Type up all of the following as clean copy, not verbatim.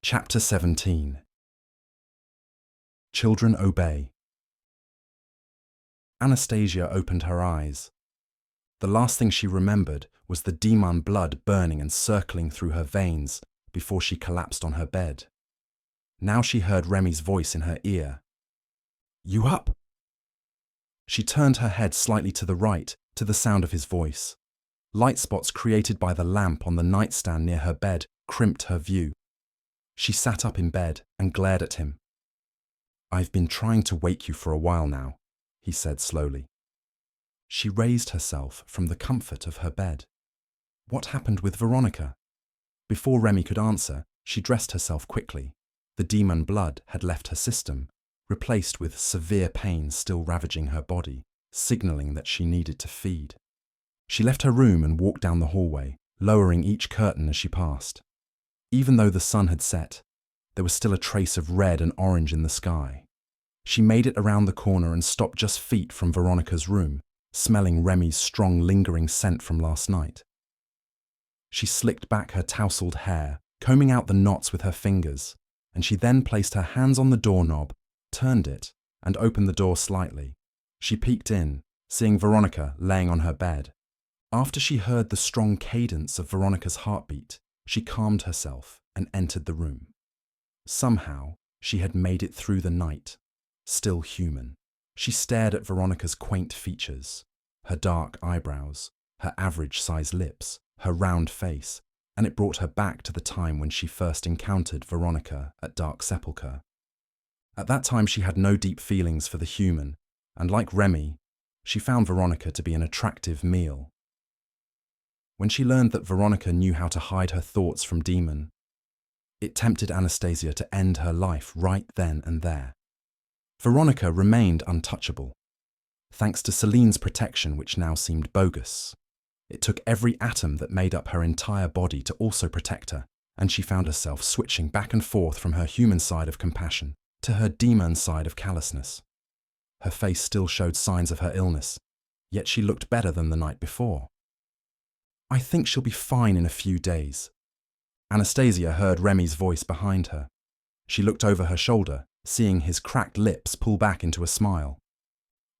Chapter 17. Children Obey. Anastasia opened her eyes. The last thing she remembered was the Deamhan blood burning and circling through her veins before she collapsed on her bed. Now she heard Remy's voice in her ear. "You up?" She turned her head slightly to the right to the sound of his voice. Light spots created by the lamp on the nightstand near her bed crimped her view. She sat up in bed and glared at him. "I've been trying to wake you for a while now," he said slowly. She raised herself from the comfort of her bed. What happened with Veronica? Before Remy could answer, she dressed herself quickly. The Deamhan blood had left her system, replaced with severe pain still ravaging her body, signaling that she needed to feed. She left her room and walked down the hallway, lowering each curtain as she passed. Even though the sun had set, there was still a trace of red and orange in the sky. She made it around the corner and stopped just feet from Veronica's room, smelling Remy's strong lingering scent from last night. She slicked back her tousled hair, combing out the knots with her fingers, and she then placed her hands on the doorknob, turned it, and opened the door slightly. She peeked in, seeing Veronica laying on her bed. After she heard the strong cadence of Veronica's heartbeat, she calmed herself and entered the room. Somehow, she had made it through the night, still human. She stared at Veronica's quaint features, her dark eyebrows, her average-sized lips, her round face, and it brought her back to the time when she first encountered Veronica at Dark Sepulchre. At that time, she had no deep feelings for the human, and like Remy, she found Veronica to be an attractive meal. When she learned that Veronica knew how to hide her thoughts from Deamhan, it tempted Anastasia to end her life right then and there. Veronica remained untouchable, thanks to Celine's protection, which now seemed bogus. It took every atom that made up her entire body to also protect her, and she found herself switching back and forth from her human side of compassion to her Deamhan side of callousness. Her face still showed signs of her illness, yet she looked better than the night before. "I think she'll be fine in a few days." Anastasia heard Remy's voice behind her. She looked over her shoulder, seeing his cracked lips pull back into a smile.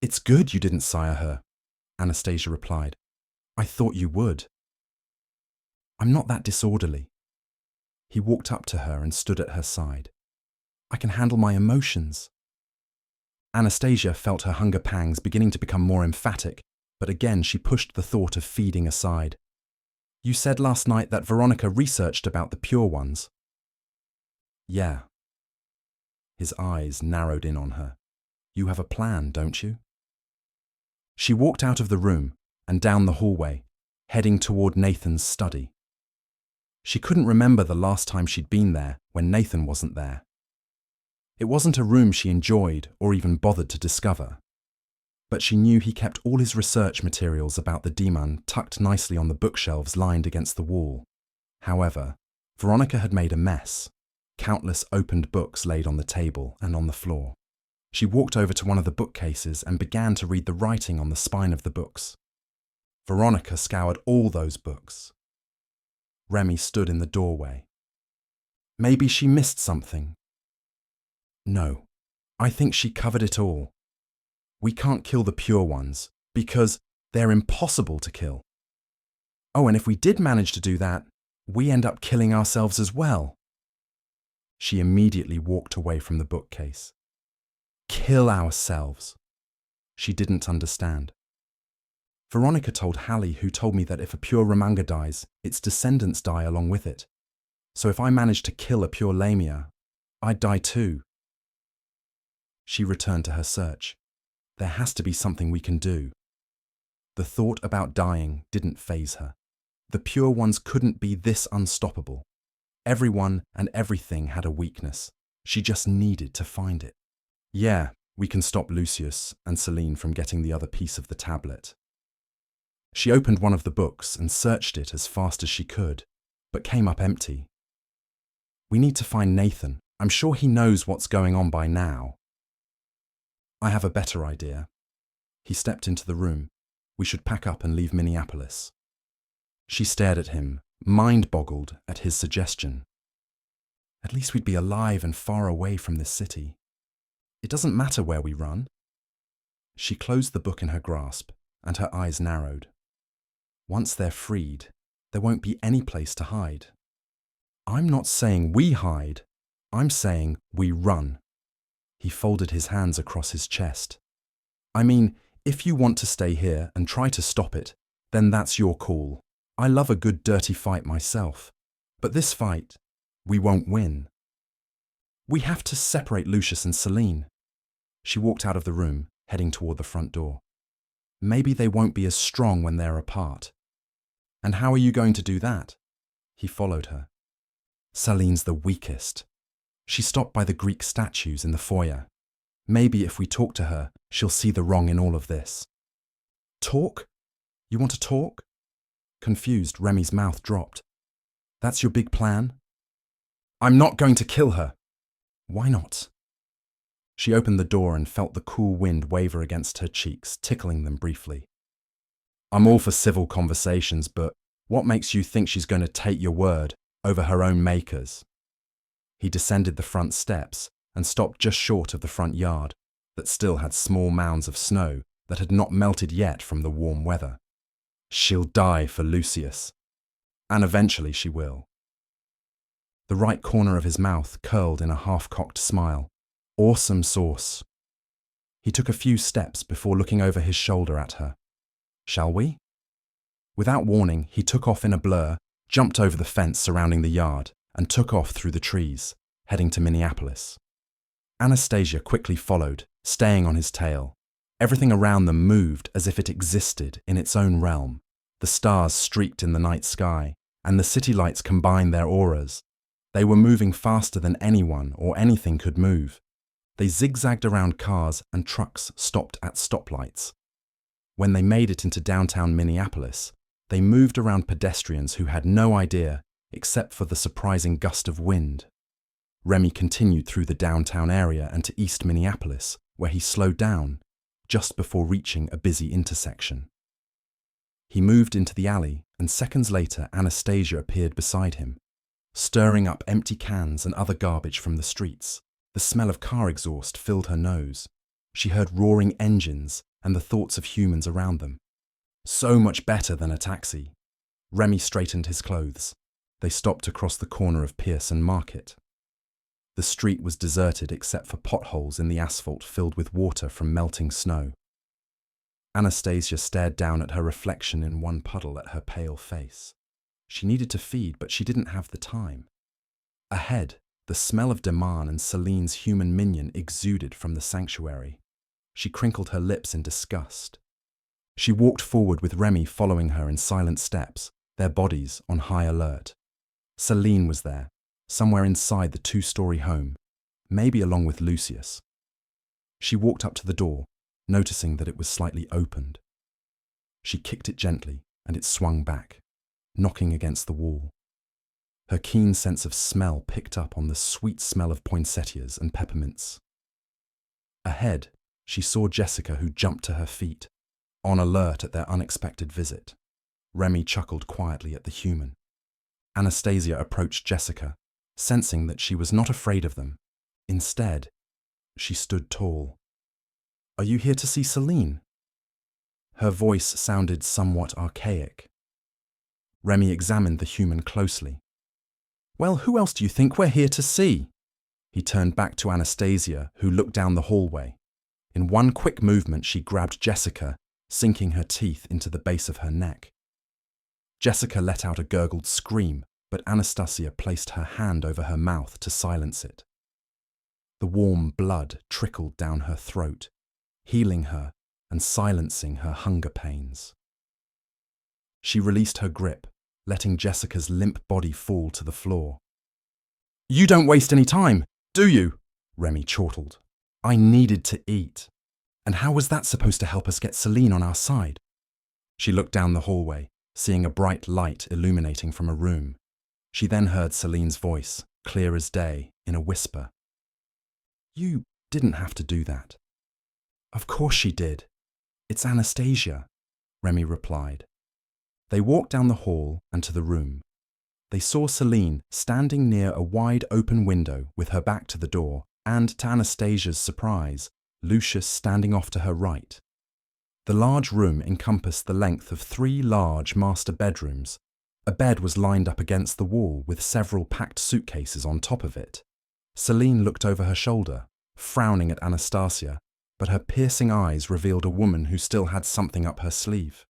"It's good you didn't sire her," Anastasia replied. "I thought you would." "I'm not that disorderly." He walked up to her and stood at her side. "I can handle my emotions." Anastasia felt her hunger pangs beginning to become more emphatic, but again she pushed the thought of feeding aside. "You said last night that Veronica researched about the pure ones." "Yeah." His eyes narrowed in on her. "You have a plan, don't you?" She walked out of the room and down the hallway, heading toward Nathan's study. She couldn't remember the last time she'd been there when Nathan wasn't there. It wasn't a room she enjoyed or even bothered to discover, but she knew he kept all his research materials about the Deamhan tucked nicely on the bookshelves lined against the wall. However, Veronica had made a mess, countless opened books laid on the table and on the floor. She walked over to one of the bookcases and began to read the writing on the spine of the books. Veronica scoured all those books. Remy stood in the doorway. Maybe she missed something. No, I think she covered it all. We can't kill the pure ones because they're impossible to kill. Oh, and if we did manage to do that, we end up killing ourselves as well. She immediately walked away from the bookcase. Kill ourselves. She didn't understand. Veronica told Hallie, who told me that if a pure Ramanga dies, its descendants die along with it. So if I managed to kill a pure Lamia, I'd die too. She returned to her search. There has to be something we can do. The thought about dying didn't faze her. The pure ones couldn't be this unstoppable. Everyone and everything had a weakness. She just needed to find it. Yeah, we can stop Lucius and Celine from getting the other piece of the tablet. She opened one of the books and searched it as fast as she could, but came up empty. We need to find Nathan. I'm sure he knows what's going on by now. I have a better idea. He stepped into the room. We should pack up and leave Minneapolis. She stared at him, mind-boggled at his suggestion. At least we'd be alive and far away from this city. It doesn't matter where we run. She closed the book in her grasp, and her eyes narrowed. Once they're freed, there won't be any place to hide. I'm not saying we hide. I'm saying we run. He folded his hands across his chest. I mean, if you want to stay here and try to stop it, then that's your call. I love a good dirty fight myself. But this fight, we won't win. We have to separate Lucius and Celine. She walked out of the room, heading toward the front door. Maybe they won't be as strong when they're apart. And how are you going to do that? He followed her. Celine's the weakest. She stopped by the Greek statues in the foyer. Maybe if we talk to her, she'll see the wrong in all of this. Talk? You want to talk? Confused, Remy's mouth dropped. That's your big plan? I'm not going to kill her. Why not? She opened the door and felt the cool wind waver against her cheeks, tickling them briefly. I'm all for civil conversations, but what makes you think she's going to take your word over her own makers? He descended the front steps and stopped just short of the front yard that still had small mounds of snow that had not melted yet from the warm weather. She'll die for Lucius. And eventually she will. The right corner of his mouth curled in a half-cocked smile. Awesome sauce. He took a few steps before looking over his shoulder at her. Shall we? Without warning, he took off in a blur, jumped over the fence surrounding the yard, and took off through the trees, heading to Minneapolis. Anastasia quickly followed, staying on his tail. Everything around them moved as if it existed in its own realm. The stars streaked in the night sky, and the city lights combined their auras. They were moving faster than anyone or anything could move. They zigzagged around cars and trucks stopped at stoplights. When they made it into downtown Minneapolis, they moved around pedestrians who had no idea except for the surprising gust of wind. Remy continued through the downtown area and to East Minneapolis, where he slowed down just before reaching a busy intersection. He moved into the alley, and seconds later Anastasia appeared beside him, stirring up empty cans and other garbage from the streets. The smell of car exhaust filled her nose. She heard roaring engines and the thoughts of humans around them. So much better than a taxi. Remy straightened his clothes. They stopped across the corner of Pearson Market. The street was deserted except for potholes in the asphalt filled with water from melting snow. Anastasia stared down at her reflection in one puddle at her pale face. She needed to feed, but she didn't have the time. Ahead, the smell of Deamhan and Celine's human minion exuded from the sanctuary. She crinkled her lips in disgust. She walked forward with Remy following her in silent steps, their bodies on high alert. Celine was there, somewhere inside the two-story home, maybe along with Lucius. She walked up to the door, noticing that it was slightly opened. She kicked it gently, and it swung back, knocking against the wall. Her keen sense of smell picked up on the sweet smell of poinsettias and peppermints. Ahead, she saw Jessica, who jumped to her feet, on alert at their unexpected visit. Remy chuckled quietly at the human. Anastasia approached Jessica, sensing that she was not afraid of them. Instead, she stood tall. Are you here to see Celine? Her voice sounded somewhat archaic. Remy examined the human closely. Well, who else do you think we're here to see? He turned back to Anastasia, who looked down the hallway. In one quick movement, she grabbed Jessica, sinking her teeth into the base of her neck. Jessica let out a gurgled scream, but Anastasia placed her hand over her mouth to silence it. The warm blood trickled down her throat, healing her and silencing her hunger pains. She released her grip, letting Jessica's limp body fall to the floor. You don't waste any time, do you? Remy chortled. I needed to eat. And how was that supposed to help us get Celine on our side? She looked down the hallway, seeing a bright light illuminating from a room. She then heard Celine's voice, clear as day, in a whisper. You didn't have to do that. Of course she did. It's Anastasia, Remy replied. They walked down the hall and to the room. They saw Celine standing near a wide open window with her back to the door, and to Anastasia's surprise, Lucius standing off to her right. The large room encompassed the length of 3 large master bedrooms. A bed was lined up against the wall with several packed suitcases on top of it. Celine looked over her shoulder, frowning at Anastasia, but her piercing eyes revealed a woman who still had something up her sleeve.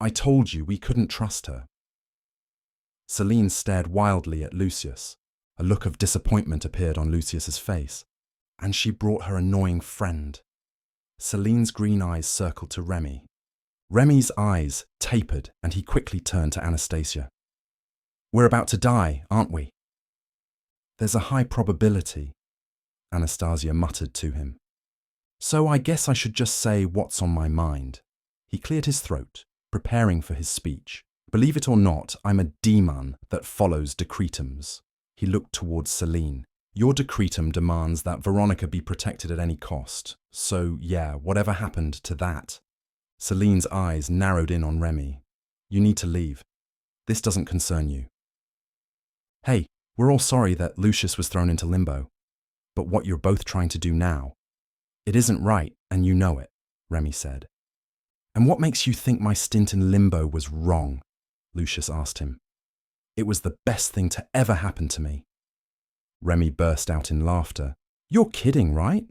"I told you we couldn't trust her." Celine stared wildly at Lucius. A look of disappointment appeared on Lucius's face. And she brought her annoying friend. Celine's green eyes circled to Remy. Remy's eyes tapered and he quickly turned to Anastasia. "We're about to die, aren't we?" "There's a high probability," Anastasia muttered to him. "So I guess I should just say what's on my mind." He cleared his throat, preparing for his speech. "Believe it or not, I'm a demon that follows decretums." He looked towards Celine. "Your decretum demands that Veronica be protected at any cost. So, yeah, whatever happened to that?" Celine's eyes narrowed in on Remy. "You need to leave. This doesn't concern you." "Hey, we're all sorry that Lucius was thrown into limbo. But what you're both trying to do now, it isn't right, and you know it," Remy said. "And what makes you think my stint in limbo was wrong?" Lucius asked him. "It was the best thing to ever happen to me." Remy burst out in laughter. "You're kidding, right?"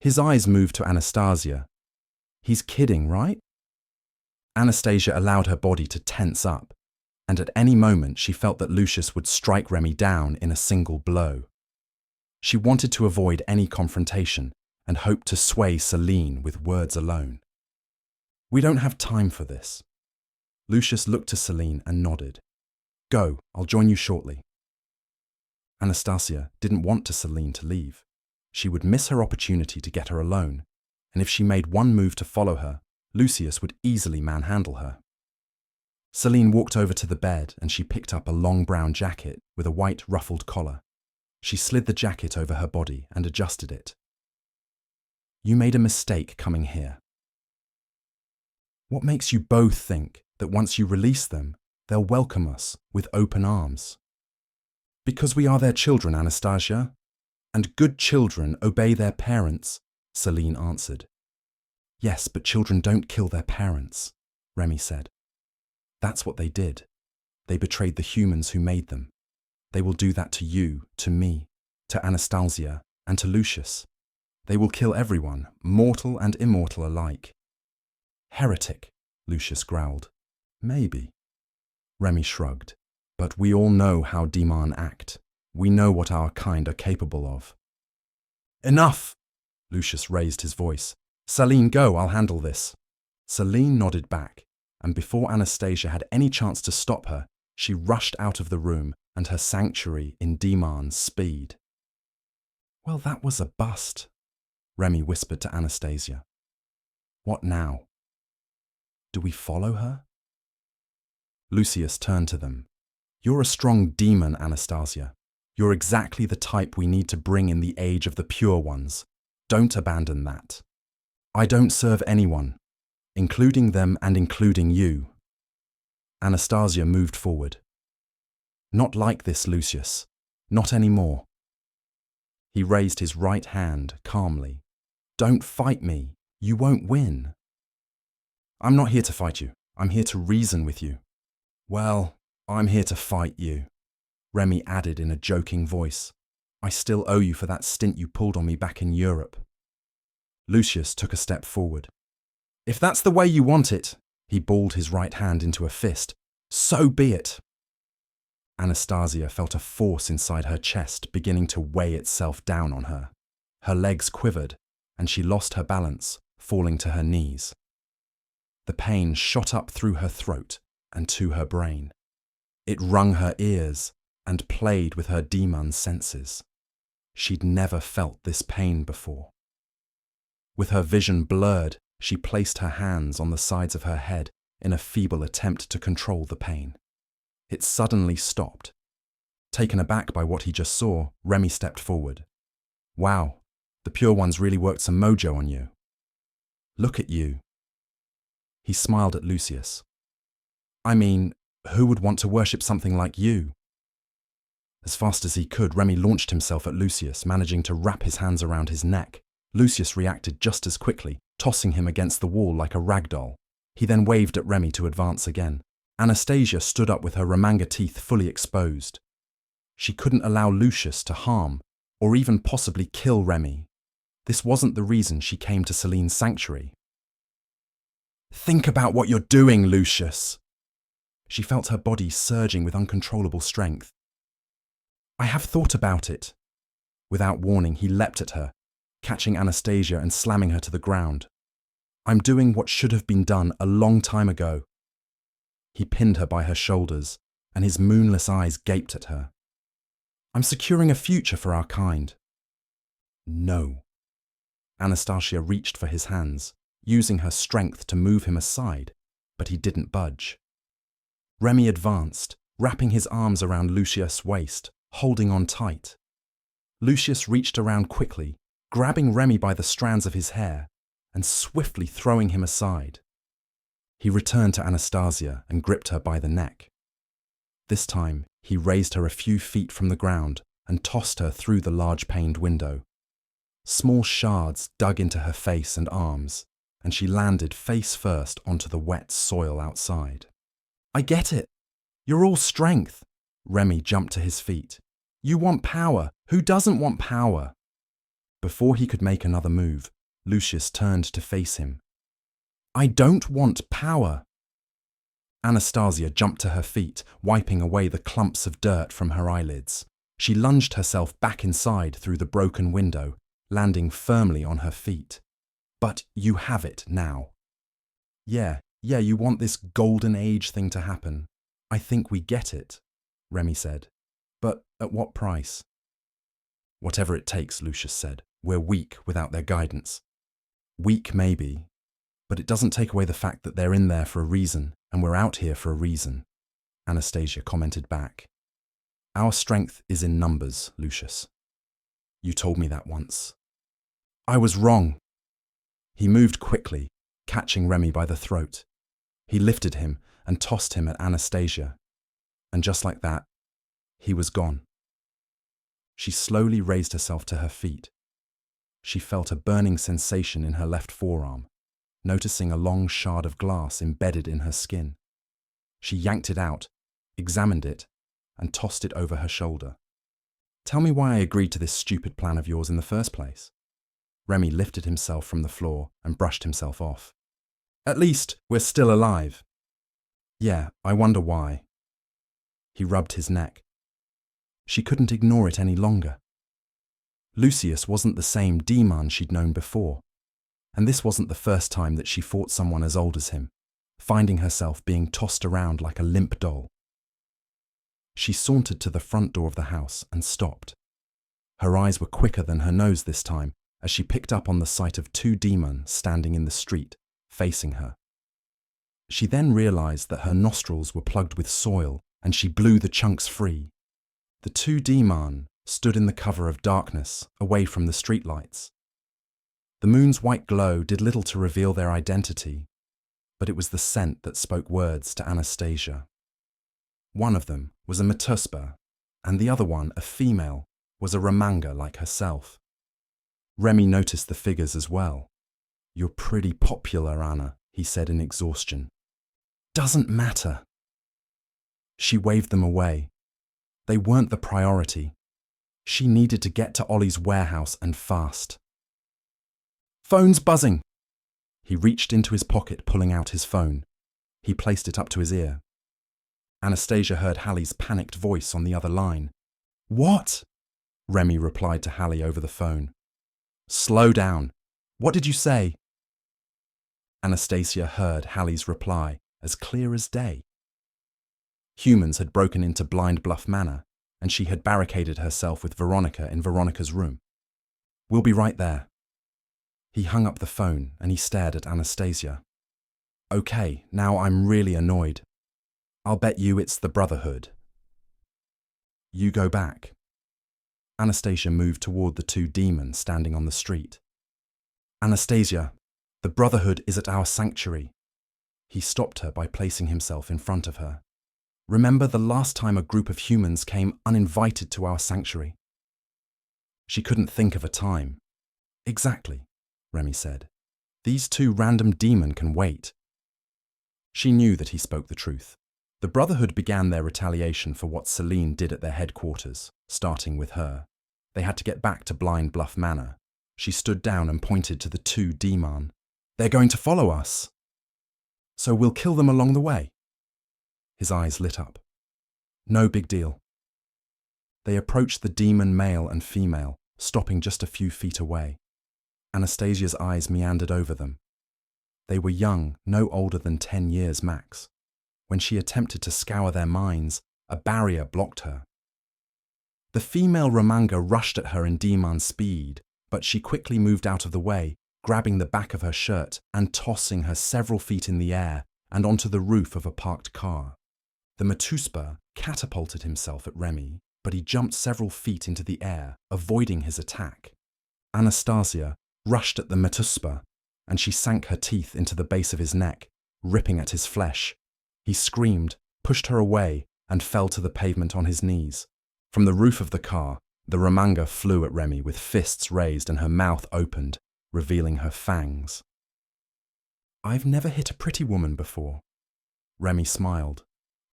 His eyes moved to Anastasia. "He's kidding, right?" Anastasia allowed her body to tense up, and at any moment she felt that Lucius would strike Remy down in a single blow. She wanted to avoid any confrontation and hoped to sway Celine with words alone. "We don't have time for this." Lucius looked to Celine and nodded. "Go, I'll join you shortly." Anastasia didn't want Celine to leave. She would miss her opportunity to get her alone, and if she made one move to follow her, Lucius would easily manhandle her. Celine walked over to the bed and she picked up a long brown jacket with a white ruffled collar. She slid the jacket over her body and adjusted it. "You made a mistake coming here." "What makes you both think that once you release them, they'll welcome us with open arms?" "Because we are their children, Anastasia, and good children obey their parents," Celine answered. "Yes, but children don't kill their parents," Remy said. "That's what they did. They betrayed the humans who made them. They will do that to you, to me, to Anastasia, and to Lucius. They will kill everyone, mortal and immortal alike." "Heretic," Lucius growled. "Maybe." Remy shrugged. "But we all know how Deamhan act. We know what our kind are capable of." "Enough!" Lucius raised his voice. "Celine, go, I'll handle this." Celine nodded back, and before Anastasia had any chance to stop her, she rushed out of the room and her sanctuary in Deamhan's speed. "Well, that was a bust," Remy whispered to Anastasia. "What now? Do we follow her?" Lucius turned to them. "You're a strong demon, Anastasia. You're exactly the type we need to bring in the age of the pure ones. Don't abandon that. I don't serve anyone, including them and including you." Anastasia moved forward. "Not like this, Lucius. Not anymore." He raised his right hand calmly. "Don't fight me. You won't win." "I'm not here to fight you. I'm here to reason with you." "Well, I'm here to fight you," Remy added in a joking voice. "I still owe you for that stint you pulled on me back in Europe." Lucius took a step forward. "If that's the way you want it," he balled his right hand into a fist, "so be it." Anastasia felt a force inside her chest beginning to weigh itself down on her. Her legs quivered, and she lost her balance, falling to her knees. The pain shot up through her throat and to her brain. It wrung her ears and played with her demon senses. She'd never felt this pain before. With her vision blurred, she placed her hands on the sides of her head in a feeble attempt to control the pain. It suddenly stopped. Taken aback by what he just saw, Remy stepped forward. "Wow, the Pure Ones really worked some mojo on you. Look at you." He smiled at Lucius. "I mean, Who would want to worship something like you? As fast as he could, Remy launched himself at Lucius, managing to wrap his hands around his neck. Lucius reacted just as quickly, tossing him against the wall like a rag doll. He then waved at Remy to advance again. Anastasia stood up with her Ramanga teeth fully exposed. She couldn't allow Lucius to harm, or even possibly kill Remy. This wasn't the reason she came to Celine's sanctuary. Think about what you're doing, Lucius. She felt her body surging with uncontrollable strength. I have thought about it. Without warning, he leapt at her, catching Anastasia and slamming her to the ground. I'm doing what should have been done a long time ago. He pinned her by her shoulders, and his moonless eyes gaped at her. I'm securing a future for our kind. No. Anastasia reached for his hands, using her strength to move him aside, but he didn't budge. Remy advanced, wrapping his arms around Lucius' waist, holding on tight. Lucius reached around quickly, grabbing Remy by the strands of his hair and swiftly throwing him aside. He returned to Anastasia and gripped her by the neck. This time, he raised her a few feet from the ground and tossed her through the large paned window. Small shards dug into her face and arms, and she landed face first onto the wet soil outside. I get it. You're all strength. Remy jumped to his feet. You want power. Who doesn't want power? Before he could make another move, Lucius turned to face him. I don't want power. Anastasia jumped to her feet, wiping away the clumps of dirt from her eyelids. She lunged herself back inside through the broken window, landing firmly on her feet. But you have it now. Yeah, you want this golden age thing to happen. I think we get it, Remy said. But at what price? Whatever it takes, Lucius said. We're weak without their guidance. Weak, maybe, but it doesn't take away the fact that they're in there for a reason, and we're out here for a reason, Anastasia commented back. Our strength is in numbers, Lucius. You told me that once. I was wrong. He moved quickly, catching Remy by the throat. He lifted him and tossed him at Anastasia. And just like that, he was gone. She slowly raised herself to her feet. She felt a burning sensation in her left forearm, noticing a long shard of glass embedded in her skin. She yanked it out, examined it, and tossed it over her shoulder. Tell me why I agreed to this stupid plan of yours in the first place. Remy lifted himself from the floor and brushed himself off. At least, we're still alive. Yeah, I wonder why. He rubbed his neck. She couldn't ignore it any longer. Lucius wasn't the same Deamhan she'd known before, and this wasn't the first time that she fought someone as old as him, finding herself being tossed around like a limp doll. She sauntered to the front door of the house and stopped. Her eyes were quicker than her nose this time as she picked up on the sight of two Deamhan standing in the street, facing her. She then realized that her nostrils were plugged with soil and she blew the chunks free. The two Deamhan stood in the cover of darkness, away from the streetlights. The moon's white glow did little to reveal their identity, but it was the scent that spoke words to Anastasia. One of them was a Matuspa, and the other one, a female, was a Ramanga like herself. Remy noticed the figures as well. You're pretty popular, Anna, he said in exhaustion. Doesn't matter. She waved them away. They weren't the priority. She needed to get to Ollie's warehouse and fast. Phone's buzzing. He reached into his pocket, pulling out his phone. He placed it up to his ear. Anastasia heard Hallie's panicked voice on the other line. What? Remy replied to Hallie over the phone. Slow down. What did you say? Anastasia heard Hallie's reply as clear as day. Humans had broken into Blind Bluff Manor, and she had barricaded herself with Veronica in Veronica's room. We'll be right there. He hung up the phone and he stared at Anastasia. Okay, now I'm really annoyed. I'll bet you it's the Brotherhood. You go back. Anastasia moved toward the two Deamhan standing on the street. Anastasia, the Brotherhood is at our sanctuary. He stopped her by placing himself in front of her. Remember the last time a group of humans came uninvited to our sanctuary? She couldn't think of a time. Exactly, Remy said. These two random demon can wait. She knew that he spoke the truth. The Brotherhood began their retaliation for what Celine did at their headquarters, starting with her. They had to get back to Blind Bluff Manor. She stood down and pointed to the two Deamhan. They're going to follow us. So we'll kill them along the way. His eyes lit up. No big deal. They approached the demon male and female, stopping just a few feet away. Anastasia's eyes meandered over them. They were young, no older than 10 years max. When she attempted to scour their minds, a barrier blocked her. The female Ramanga rushed at her in Deamhan speed, but she quickly moved out of the way, grabbing the back of her shirt and tossing her several feet in the air and onto the roof of a parked car. The Matuspa catapulted himself at Remy, but he jumped several feet into the air, avoiding his attack. Anastasia rushed at the Matuspa, and she sank her teeth into the base of his neck, ripping at his flesh. He screamed, pushed her away, and fell to the pavement on his knees. From the roof of the car, the Ramanga flew at Remy with fists raised and her mouth opened, revealing her fangs. I've never hit a pretty woman before. Remy smiled.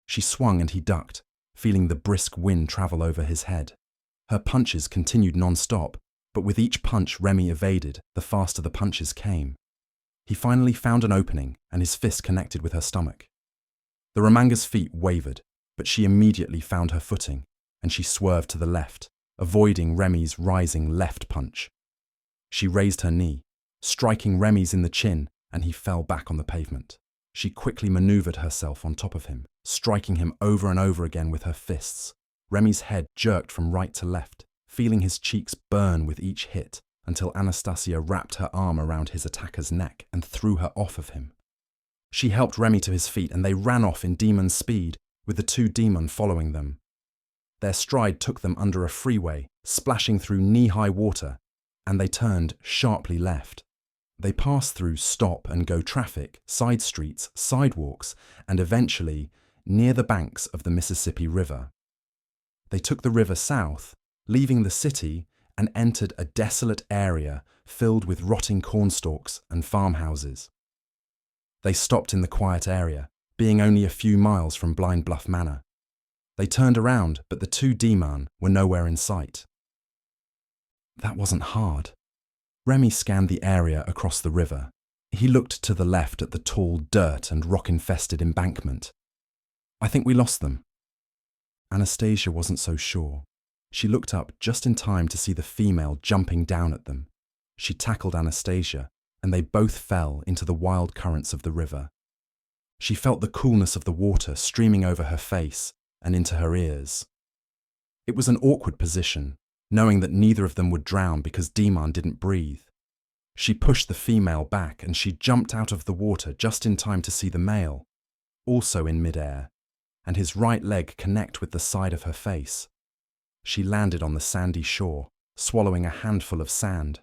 She swung and he ducked, feeling the brisk wind travel over his head. Her punches continued non-stop, but with each punch Remy evaded, the faster the punches came. He finally found an opening and his fist connected with her stomach. The Ramanga's feet wavered, but she immediately found her footing, and she swerved to the left, avoiding Remy's rising left punch. She raised her knee, striking Remy's in the chin, and he fell back on the pavement. She quickly maneuvered herself on top of him, striking him over and over again with her fists. Remy's head jerked from right to left, feeling his cheeks burn with each hit, until Anastasia wrapped her arm around his attacker's neck and threw her off of him. She helped Remy to his feet and they ran off in demon speed, with the two demon following them. Their stride took them under a freeway, splashing through knee-high water, and they turned sharply left. They passed through stop-and-go traffic, side streets, sidewalks, and eventually near the banks of the Mississippi River. They took the river south, leaving the city, and entered a desolate area filled with rotting cornstalks and farmhouses. They stopped in the quiet area, being only a few miles from Blind Bluff Manor. They turned around, but the two Deamhan were nowhere in sight. That wasn't hard. Remy scanned the area across the river. He looked to the left at the tall dirt and rock-infested embankment. I think we lost them. Anastasia wasn't so sure. She looked up just in time to see the female jumping down at them. She tackled Anastasia, and they both fell into the wild currents of the river. She felt the coolness of the water streaming over her face and into her ears. It was an awkward position, knowing that neither of them would drown because Deamhan didn't breathe. She pushed the female back and she jumped out of the water just in time to see the male, also in midair, and his right leg connect with the side of her face. She landed on the sandy shore, swallowing a handful of sand.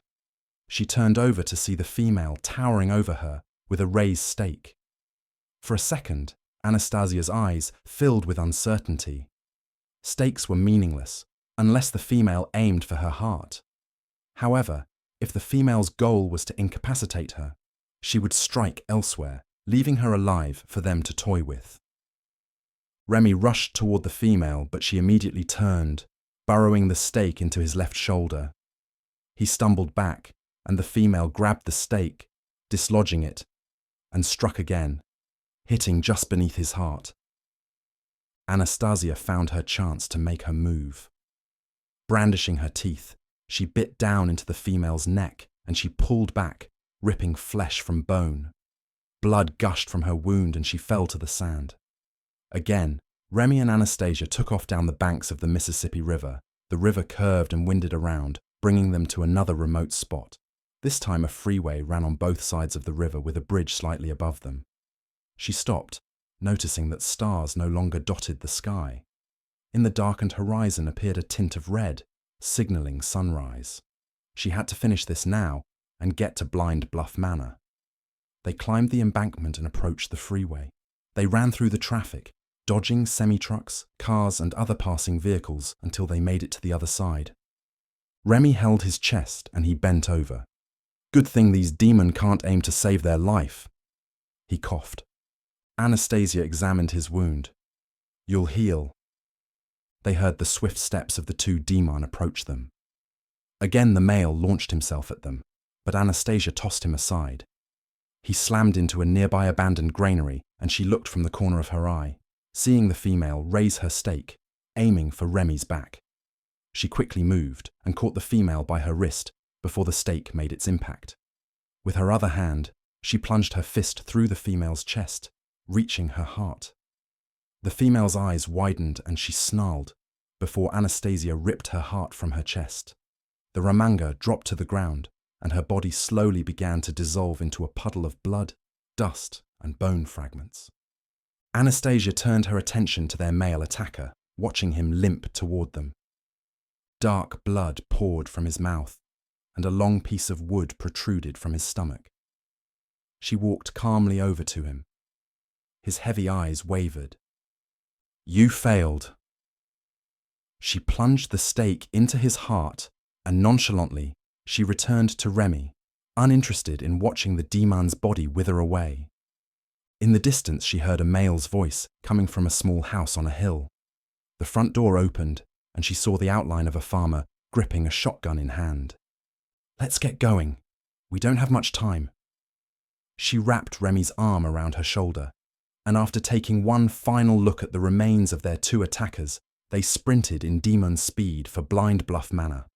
She turned over to see the female towering over her with a raised stake. For a second, Anastasia's eyes filled with uncertainty. Stakes were meaningless, unless the female aimed for her heart. However, if the female's goal was to incapacitate her, she would strike elsewhere, leaving her alive for them to toy with. Remy rushed toward the female, but she immediately turned, burrowing the stake into his left shoulder. He stumbled back, and the female grabbed the stake, dislodging it, and struck again, hitting just beneath his heart. Anastasia found her chance to make her move. Brandishing her teeth, she bit down into the female's neck and she pulled back, ripping flesh from bone. Blood gushed from her wound and she fell to the sand. Again, Remy and Anastasia took off down the banks of the Mississippi River. The river curved and winded around, bringing them to another remote spot. This time a freeway ran on both sides of the river with a bridge slightly above them. She stopped, noticing that stars no longer dotted the sky. In the darkened horizon appeared a tint of red, signaling sunrise. She had to finish this now and get to Blind Bluff Manor. They climbed the embankment and approached the freeway. They ran through the traffic, dodging semi-trucks, cars and other passing vehicles until they made it to the other side. Remy held his chest and he bent over. Good thing these demons can't aim to save their life. He coughed. Anastasia examined his wound. You'll heal. They heard the swift steps of the two demons approach them. Again the male launched himself at them, but Anastasia tossed him aside. He slammed into a nearby abandoned granary and she looked from the corner of her eye, seeing the female raise her stake, aiming for Remy's back. She quickly moved and caught the female by her wrist before the stake made its impact. With her other hand, she plunged her fist through the female's chest, reaching her heart. The female's eyes widened and she snarled before Anastasia ripped her heart from her chest. The Ramanga dropped to the ground and her body slowly began to dissolve into a puddle of blood, dust and bone fragments. Anastasia turned her attention to their male attacker, watching him limp toward them. Dark blood poured from his mouth and a long piece of wood protruded from his stomach. She walked calmly over to him. His heavy eyes wavered. You failed. She plunged the stake into his heart and nonchalantly she returned to Remy, uninterested in watching the demon's body wither away. In the distance she heard a male's voice coming from a small house on a hill. The front door opened and she saw the outline of a farmer gripping a shotgun in hand. Let's get going. We don't have much time. She wrapped Remy's arm around her shoulder, and after taking one final look at the remains of their two attackers, they sprinted in demon speed for Blind Bluff Manor.